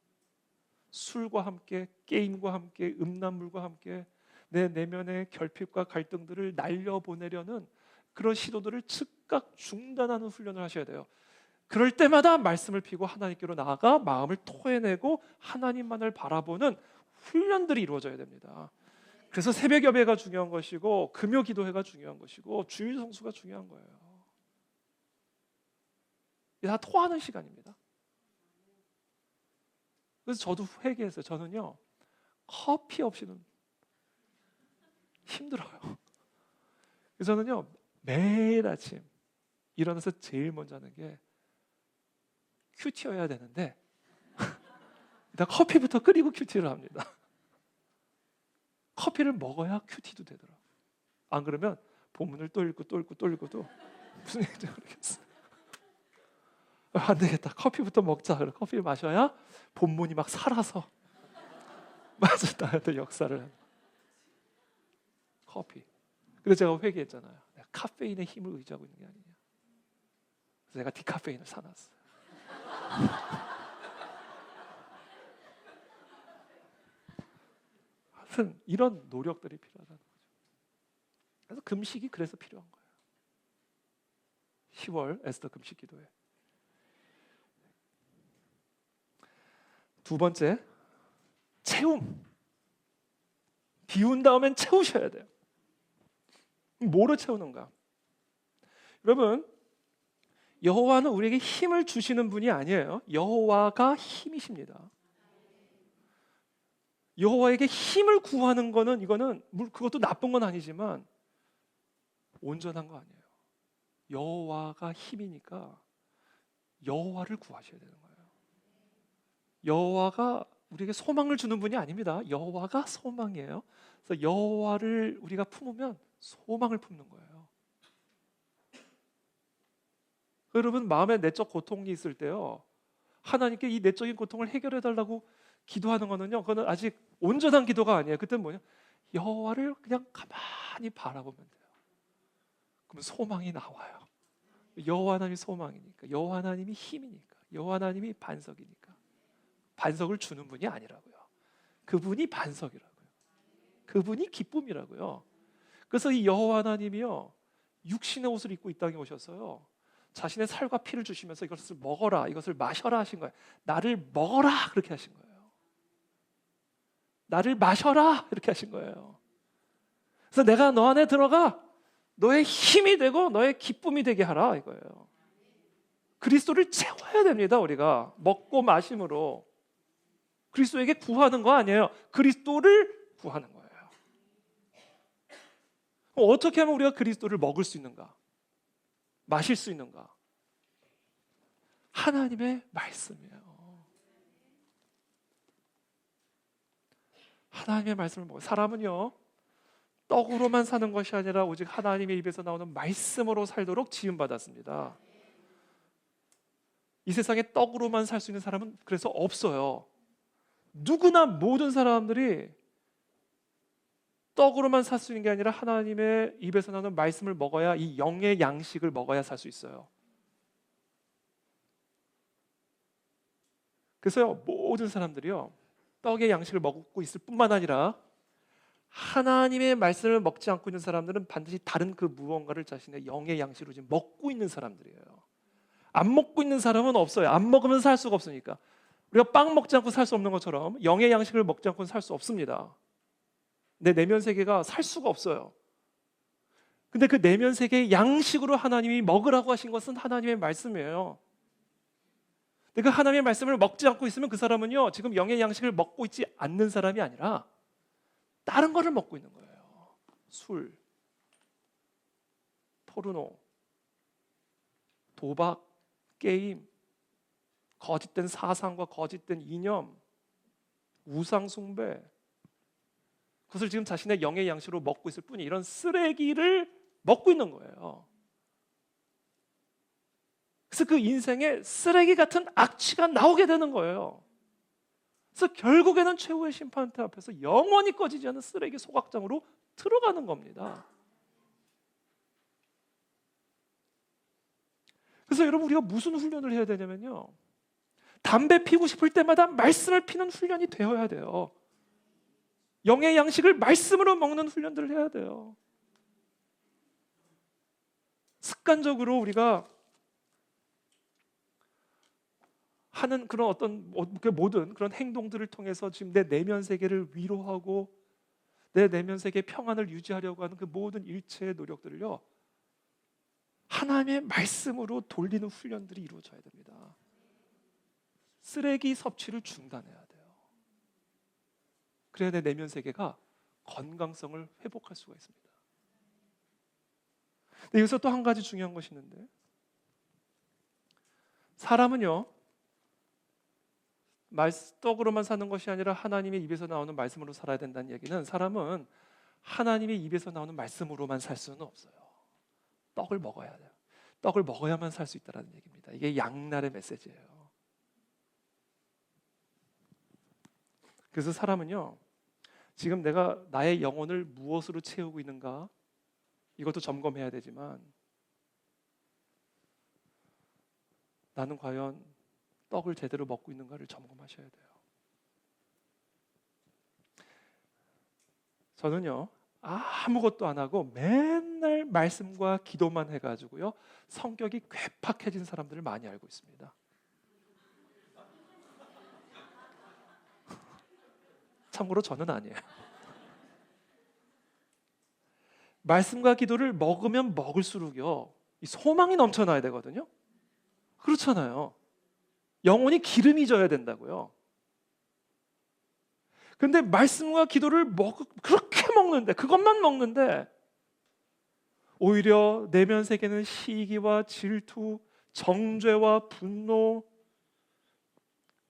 술과 함께, 게임과 함께, 음란물과 함께 내 내면의 결핍과 갈등들을 날려보내려는 그런 시도들을 즉각 중단하는 훈련을 하셔야 돼요. 그럴 때마다 말씀을 피고 하나님께로 나아가 마음을 토해내고 하나님만을 바라보는 훈련들이 이루어져야 됩니다. 그래서 새벽 예배가 중요한 것이고 금요 기도회가 중요한 것이고 주일 성수가 중요한 거예요. 이게 다 토하는 시간입니다. 그래서 저도 회개했어요. 저는요, 커피 없이는 힘들어요. 그래서 저는요, 매일 아침 일어나서 제일 먼저 하는 게 큐티여야 되는데 일단 커피부터 끓이고 큐티를 합니다. 커피를 먹어야 큐티도 되더라고요. 안 그러면 본문을 또 읽고 또 읽고 또 읽고도 무슨 얘기인지 모르겠어요. 안 되겠다. 커피부터 먹자. 그래 커피를 마셔야 본문이 막 살아서 맞아 나한테 역사를 하는 커피. 근데 제가 회개했잖아요. 내가 카페인의 힘을 의지하고 있는 게 아니냐. 그래서 내가 디카페인을 사놨어요. 하여튼 이런 노력들이 필요하다는 거죠. 그래서 금식이 그래서 필요한 거예요. 10월 에스더 금식 기도회. 두 번째, 채움. 비운 다음엔 채우셔야 돼요. 뭐로 채우는가? 여러분, 여호와는 우리에게 힘을 주시는 분이 아니에요. 여호와가 힘이십니다. 여호와에게 힘을 구하는 거는 이거는 그것도 나쁜 건 아니지만 온전한 거 아니에요. 여호와가 힘이니까 여호와를 구하셔야 되는 거예요. 여호와가 우리에게 소망을 주는 분이 아닙니다. 여호와가 소망이에요. 그래서 여호와를 우리가 품으면 소망을 품는 거예요. 여러분, 마음에 내적 고통이 있을 때요, 하나님께 이 내적인 고통을 해결해 달라고 기도하는 거는요, 그거는 아직 온전한 기도가 아니에요. 그때는 뭐냐? 여호와를 그냥 가만히 바라보면 돼요. 그러면 소망이 나와요. 여호와 하나님이 소망이니까, 여호와 하나님이 힘이니까, 여호와 하나님이 반석이니까. 반석을 주는 분이 아니라고요. 그분이 반석이라고요. 그분이 기쁨이라고요. 그래서 이 여호와 하나님이요, 육신의 옷을 입고 이 땅에 오셨어요. 자신의 살과 피를 주시면서 이것을 먹어라, 이것을 마셔라 하신 거예요. 나를 먹어라 그렇게 하신 거예요. 나를 마셔라 이렇게 하신 거예요. 그래서 내가 너 안에 들어가 너의 힘이 되고 너의 기쁨이 되게 하라 이거예요. 그리스도를 채워야 됩니다. 우리가 먹고 마심으로 그리스도에게 구하는 거 아니에요. 그리스도를 구하는 거예요. 어떻게 하면 우리가 그리스도를 먹을 수 있는가? 마실 수 있는가? 하나님의 말씀이에요. 하나님의 말씀을 먹어요. 사람은요, 떡으로만 사는 것이 아니라 오직 하나님의 입에서 나오는 말씀으로 살도록 지음받았습니다. 이 세상에 떡으로만 살 수 있는 사람은 그래서 없어요. 누구나 모든 사람들이 떡으로만 살 수 있는 게 아니라 하나님의 입에서 나오는 말씀을 먹어야, 이 영의 양식을 먹어야 살 수 있어요. 그래서 모든 사람들이요, 떡의 양식을 먹고 있을 뿐만 아니라 하나님의 말씀을 먹지 않고 있는 사람들은 반드시 다른 그 무언가를 자신의 영의 양식으로 지금 먹고 있는 사람들이에요. 안 먹고 있는 사람은 없어요. 안 먹으면 살 수가 없으니까. 우리가 빵 먹지 않고 살 수 없는 것처럼 영의 양식을 먹지 않고는 살 수 없습니다. 내 내면 세계가 살 수가 없어요. 근데 그 내면 세계의 양식으로 하나님이 먹으라고 하신 것은 하나님의 말씀이에요. 근데 그 하나님의 말씀을 먹지 않고 있으면 그 사람은요, 지금 영의 양식을 먹고 있지 않는 사람이 아니라 다른 거를 먹고 있는 거예요. 술, 포르노, 도박, 게임, 거짓된 사상과 거짓된 이념, 우상 숭배, 그것을 지금 자신의 영의 양식으로 먹고 있을 뿐이, 이런 쓰레기를 먹고 있는 거예요. 그래서 그 인생에 쓰레기 같은 악취가 나오게 되는 거예요. 그래서 결국에는 최후의 심판대 앞에서 영원히 꺼지지 않는 쓰레기 소각장으로 들어가는 겁니다. 그래서 여러분, 우리가 무슨 훈련을 해야 되냐면요, 담배 피고 싶을 때마다 말씀을 피는 훈련이 되어야 돼요. 영의 양식을 말씀으로 먹는 훈련들을 해야 돼요. 습관적으로 우리가 하는 그런 어떤 모든 그런 행동들을 통해서 지금 내 내면 세계를 위로하고 내 내면 세계의 평안을 유지하려고 하는 그 모든 일체의 노력들을요, 하나님의 말씀으로 돌리는 훈련들이 이루어져야 됩니다. 쓰레기 섭취를 중단해야 돼요. 그래야 내 내면 세계가 건강성을 회복할 수가 있습니다. 근데 여기서 또 한 가지 중요한 것이 있는데, 사람은요, 떡으로만 사는 것이 아니라 하나님의 입에서 나오는 말씀으로 살아야 된다는 얘기는, 사람은 하나님의 입에서 나오는 말씀으로만 살 수는 없어요. 떡을 먹어야 돼요. 떡을 먹어야만 살 수 있다는 얘기입니다. 이게 양날의 메시지예요. 그래서 사람은요, 지금 내가 나의 영혼을 무엇으로 채우고 있는가, 이것도 점검해야 되지만, 나는 과연 떡을 제대로 먹고 있는가를 점검하셔야 돼요. 저는요, 아무것도 안 하고 맨날 말씀과 기도만 해가지고요, 성격이 괴팍해진 사람들을 많이 알고 있습니다. 참고로 저는 아니에요. 말씀과 기도를 먹으면 먹을수록요, 이 소망이 넘쳐나야 되거든요. 그렇잖아요. 영혼이 기름이 져야 된다고요. 근데 말씀과 기도를 그렇게 먹는데, 그것만 먹는데 오히려 내면 세계는 시기와 질투, 정죄와 분노,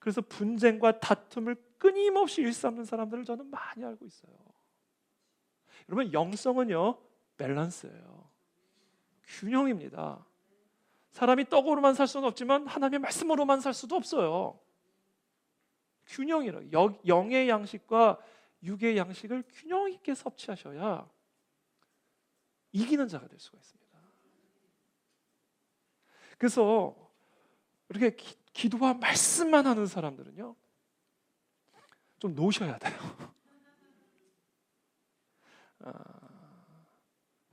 그래서 분쟁과 다툼을 끊임없이 일삼는 사람들을 저는 많이 알고 있어요. 여러분, 영성은요, 밸런스예요. 균형입니다. 사람이 떡으로만 살 수는 없지만 하나님의 말씀으로만 살 수도 없어요. 균형이라, 영의 양식과 육의 양식을 균형 있게 섭취하셔야 이기는 자가 될 수가 있습니다. 그래서 이렇게 기도와 말씀만 하는 사람들은요, 좀 노셔야 돼요.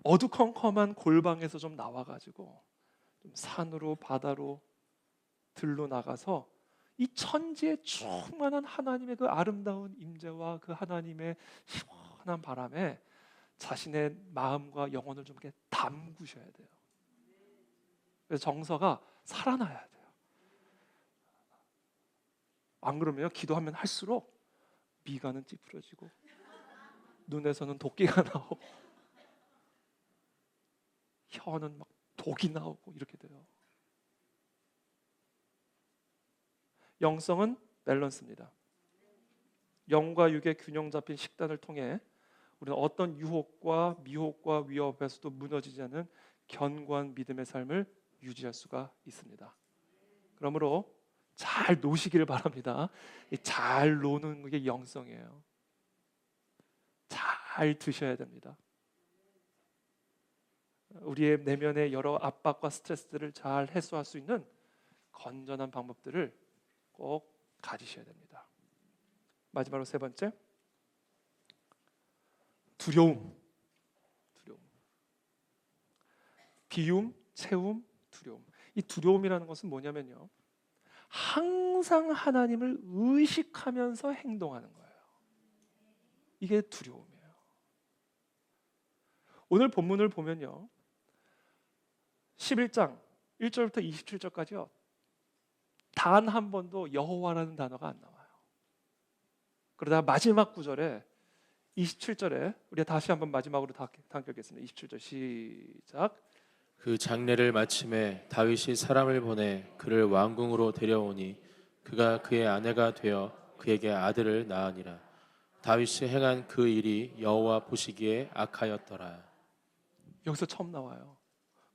어두컴컴한 골방에서 좀 나와가지고 좀 산으로, 바다로, 들로 나가서 이 천지에 충만한 하나님의 그 아름다운 임재와 그 하나님의 시원한 바람에 자신의 마음과 영혼을 좀 이렇게 담그셔야 돼요. 그래서 정서가 살아나야 돼요. 안 그러면 기도하면 할수록 미간은 찌푸려지고 눈에서는 도끼가 나오고 혀는 막 독이 나오고 이렇게 돼요. 영성은 밸런스입니다. 영과 육의 균형 잡힌 식단을 통해 우리는 어떤 유혹과 미혹과 위협에서도 무너지지 않는 견고한 믿음의 삶을 유지할 수가 있습니다. 그러므로 잘 노시기를 바랍니다. 잘 노는 게 영성이에요. 잘 드셔야 됩니다. 우리의 내면의 여러 압박과 스트레스들을 잘 해소할 수 있는 건전한 방법들을 꼭 가지셔야 됩니다. 마지막으로 세 번째, 두려움. 비움, 채움, 두려움. 이 두려움이라는 것은 뭐냐면요, 항상 하나님을 의식하면서 행동하는 거예요. 이게 두려움이에요. 오늘 본문을 보면요, 11장 1절부터 27절까지요, 단 한 번도 여호와라는 단어가 안 나와요. 그러다가 마지막 구절에 27절에 우리가 다시 한번 마지막으로 단결하겠습니다. 27절 시작. 그 장례를 마침에 다윗이 사람을 보내 그를 왕궁으로 데려오니 그가 그의 아내가 되어 그에게 아들을 낳으니라. 다윗이 행한 그 일이 여호와 보시기에 악하였더라. 여기서 처음 나와요.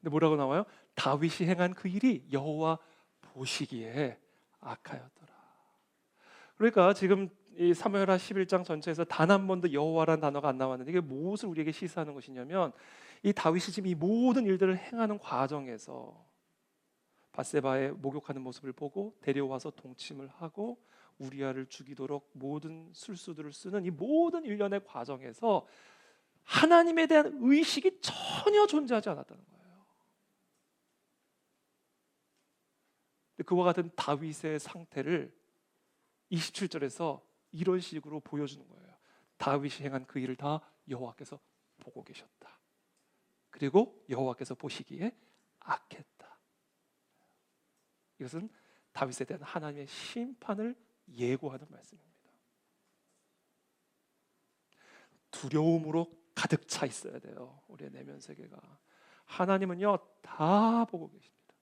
근데 뭐라고 나와요? 다윗이 행한 그 일이 여호와 보시기에 악하였더라. 그러니까 지금 이 사무엘하 11장 전체에서 단 한 번도 여호와라는 단어가 안 나왔는데, 이게 무엇을 우리에게 시사하는 것이냐면, 이 다윗이 지금 이 모든 일들을 행하는 과정에서 밧세바의 목욕하는 모습을 보고 데려와서 동침을 하고 우리아를 죽이도록 모든 술수들을 쓰는 이 모든 일련의 과정에서 하나님에 대한 의식이 전혀 존재하지 않았다는 거예요. 그와 같은 다윗의 상태를 27절에서 이런 식으로 보여주는 거예요. 다윗이 행한 그 일을 다 여호와께서 보고 계셨다. 그리고 여호와께서 보시기에 악했다. 이것은 다윗에 대한 하나님의 심판을 예고하는 말씀입니다. 두려움으로 가득 차 있어야 돼요. 우리의 내면 세계가. 하나님은요, 다 보고 계십니다.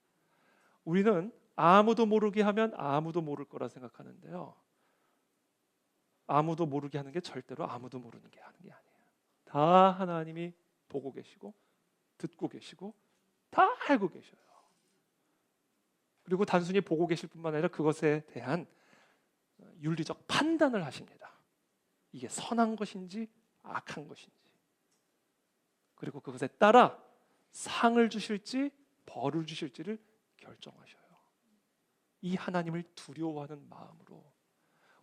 우리는 아무도 모르게 하면 아무도 모를 거라 생각하는데요, 아무도 모르게 하는 게 절대로 아무도 모르는 게 하는 게 아니에요. 다 하나님이 보고 계시고 듣고 계시고 다 알고 계셔요. 그리고 단순히 보고 계실 뿐만 아니라 그것에 대한 윤리적 판단을 하십니다. 이게 선한 것인지 악한 것인지, 그리고 그것에 따라 상을 주실지 벌을 주실지를 결정하셔요. 이 하나님을 두려워하는 마음으로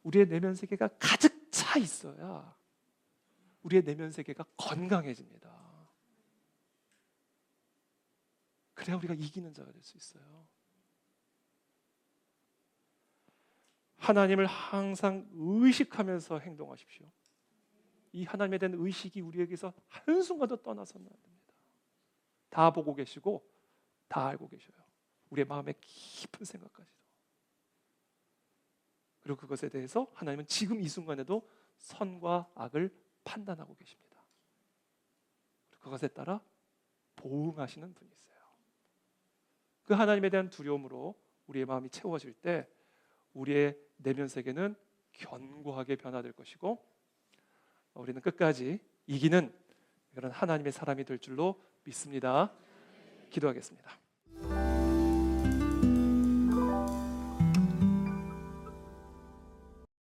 우리의 내면 세계가 가득 차 있어야 우리의 내면 세계가 건강해집니다. 그래야 우리가 이기는 자가 될 수 있어요. 하나님을 항상 의식하면서 행동하십시오. 이 하나님에 대한 의식이 우리에게서 한순간도 떠나서는 안 됩니다. 다 보고 계시고 다 알고 계셔요. 우리의 마음의 깊은 생각까지도. 그리고 그것에 대해서 하나님은 지금 이 순간에도 선과 악을 판단하고 계십니다. 그것에 따라 보응하시는 분이세요. 그 하나님에 대한 두려움으로 우리의 마음이 채워질 때 우리의 내면 세계는 견고하게 변화될 것이고 우리는 끝까지 이기는 그런 하나님의 사람이 될 줄로 믿습니다. 기도하겠습니다.